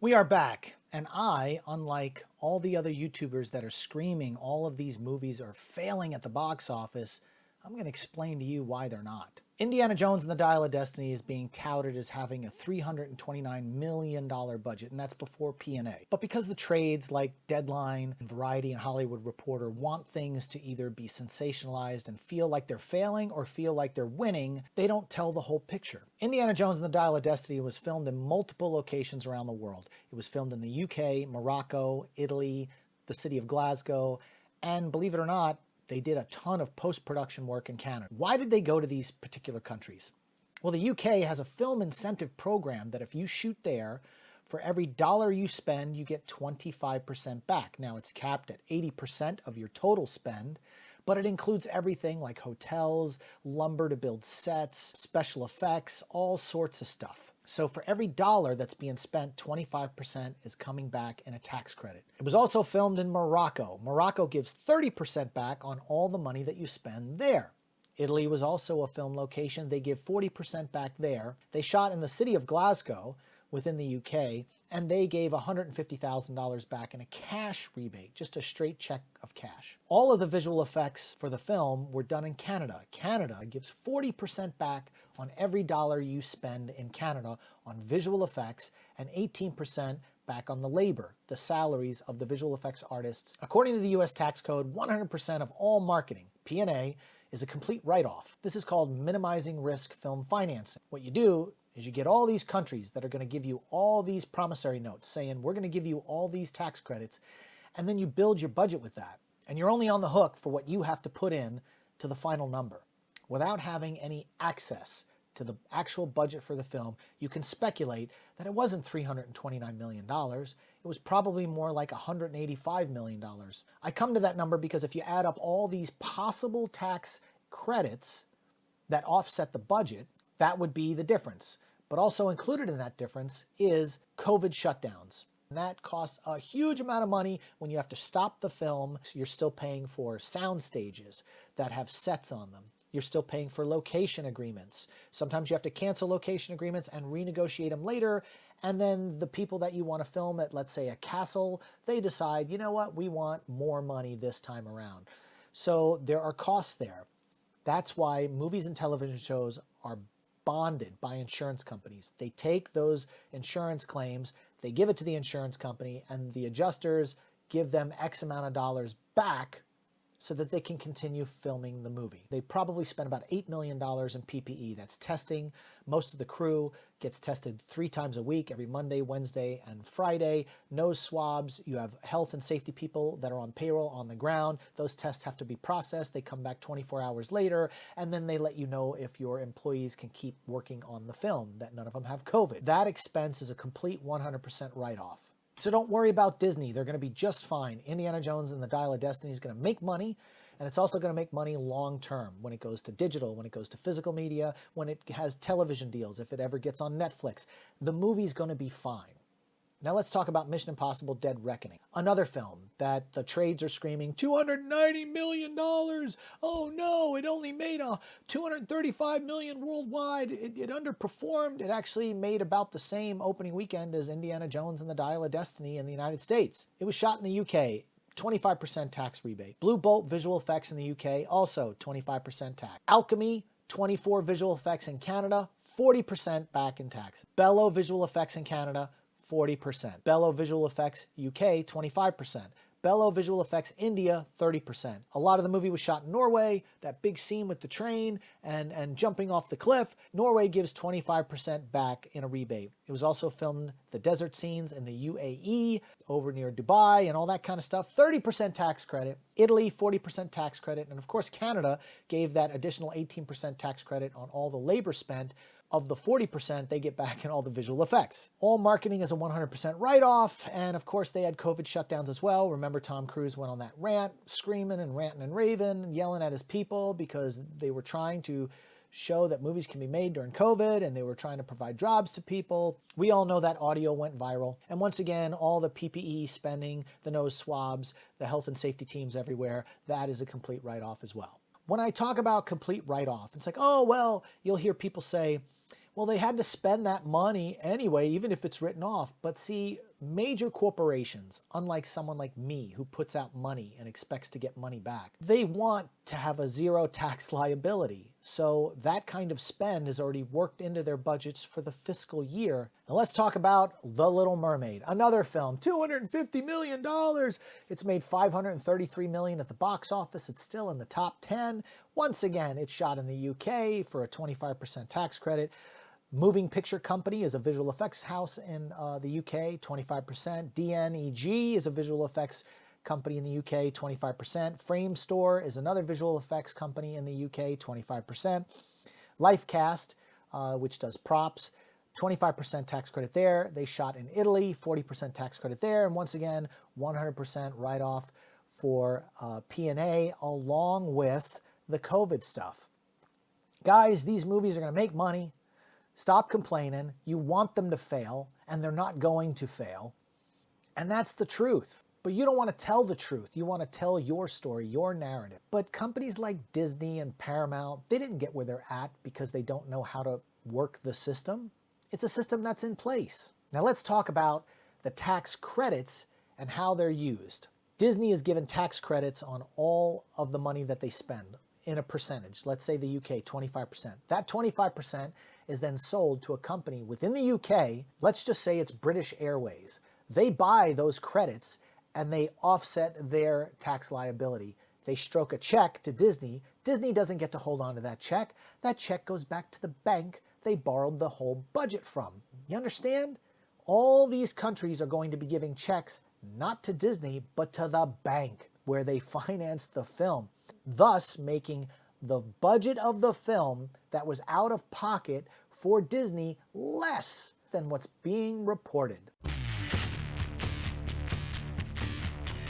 We are back, and unlike all the other YouTubers that are screaming all of these movies are failing at the box office, I'm going to explain to you why they're not. Indiana Jones and the Dial of Destiny is being touted as having a $329 million budget, and that's before P&A. But because the trades like Deadline, and Variety, and Hollywood Reporter want things to either be sensationalized and feel like they're failing or feel like they're winning, they don't tell the whole picture. Indiana Jones and the Dial of Destiny was filmed in multiple locations around the world. It was filmed in the UK, Morocco, Italy, the city of Glasgow, and believe it or not, they did a ton of post-production work in Canada. Why did they go to these particular countries? Well, the UK has a film incentive program that if you shoot there, for every dollar you spend, you get 25% back. Now, it's capped at 80% of your total spend, but it includes everything like hotels, lumber to build sets, special effects, all sorts of stuff. So for every dollar that's being spent, 25% is coming back in a tax credit. It was also filmed in Morocco. Morocco gives 30% back on all the money that you spend there. Italy was also a film location. They give 40% back there. They shot in the city of Glasgow within the UK, and they gave $150,000 back in a cash rebate, just a straight check of cash. All of the visual effects for the film were done in Canada. Canada gives 40% back on every dollar you spend in Canada on visual effects and 18% back on the labor, the salaries of the visual effects artists. According to the US tax code, 100% of all marketing, P&A, is a complete write-off. This is called minimizing risk film financing. What you do is you get all these countries that are going to give you all these promissory notes saying, we're going to give you all these tax credits, and then you build your budget with that. And you're only on the hook for what you have to put in to the final number. Without having any access to the actual budget for the film, you can speculate that it wasn't $329 million. It was probably more like $185 million. I come to that number because if you add up all these possible tax credits that offset the budget, that would be the difference. But also included in that difference is COVID shutdowns. And that costs a huge amount of money when you have to stop the film. You're still paying for sound stages that have sets on them. You're still paying for location agreements. Sometimes you have to cancel location agreements and renegotiate them later. And then the people that you want to film at, let's say, a castle, they decide, you know what, we want more money this time around. So there are costs there. That's why movies and television shows are bonded by insurance companies. They take those insurance claims, they give it to the insurance company, and the adjusters give them X amount of dollars back so that they can continue filming the movie. They probably spent about $8 million in PPE. That's testing. Most of the crew gets tested 3 times a week, every Monday, Wednesday, and Friday. Nose swabs. You have health and safety people that are on payroll on the ground. Those tests have to be processed. They come back 24 hours later, and then they let you know if your employees can keep working on the film, that none of them have COVID. That expense is a complete 100% write-off. So don't worry about Disney. They're going to be just fine. Indiana Jones and the Dial of Destiny is going to make money, and it's also going to make money long term when it goes to digital, when it goes to physical media, when it has television deals, if it ever gets on Netflix. The movie's going to be fine. Now let's talk about Mission Impossible: Dead Reckoning. Another film that the trades are screaming, $290 million. Oh no, it only made $235 million worldwide. It underperformed. It actually made about the same opening weekend as Indiana Jones and the Dial of Destiny in the United States. It was shot in the UK. 25% tax rebate. Blue Bolt visual effects in the UK, also 25% tax. Alchemy, 24 visual effects in Canada, 40% back in tax. Bello visual effects in Canada, 40%. Bello Visual Effects UK, 25%. Bello Visual Effects India, 30%. A lot of the movie was shot in Norway, that big scene with the train and jumping off the cliff. Norway gives 25% back in a rebate. It was also filmed the desert scenes in the UAE, over near Dubai and all that kind of stuff. 30% tax credit. Italy, 40% tax credit. And of course, Canada gave that additional 18% tax credit on all the labor spent. Of the 40% they get back in all the visual effects. All marketing is a 100% write-off, and of course they had COVID shutdowns as well. Remember, Tom Cruise went on that rant, screaming and ranting and raving, yelling at his people because they were trying to show that movies can be made during COVID, and they were trying to provide jobs to people. We all know that audio went viral. And once again, all the PPE spending, the nose swabs, the health and safety teams everywhere, that is a complete write-off as well. When I talk about complete write-off, it's like, oh, well, you'll hear people say, well, they had to spend that money anyway, even if it's written off. But see, major corporations, unlike someone like me who puts out money and expects to get money back, they want to have a zero tax liability. So that kind of spend is already worked into their budgets for the fiscal year. Now let's talk about The Little Mermaid, another film, $250 million. It's made $533 million at the box office. It's still in the top 10. Once again, it's shot in the UK for a 25% tax credit. Moving Picture Company is a visual effects house in the UK, 25%. DNEG is a visual effects company in the UK, 25%. Frame Store is another visual effects company in the UK, 25%. Lifecast, which does props, 25% tax credit there. They shot in Italy, 40% tax credit there. And once again, 100% write-off for P&A along with the COVID stuff. Guys, these movies are going to make money. Stop complaining. You want them to fail, and they're not going to fail. And that's the truth. But you don't want to tell the truth. You want to tell your story, your narrative. But companies like Disney and Paramount, they didn't get where they're at because they don't know how to work the system. It's a system that's in place. Now let's talk about the tax credits and how they're used. Disney is given tax credits on all of the money that they spend in a percentage. Let's say the UK, 25%. That 25% is then sold to a company within the UK. Let's just say it's British Airways. They buy those credits and they offset their tax liability. They stroke a check to Disney. Disney doesn't get to hold on to that check. That check goes back to the bank they borrowed the whole budget from. You understand? All these countries are going to be giving checks not to Disney, but to the bank where they financed the film, thus making the budget of the film that was out of pocket for Disney less than what's being reported.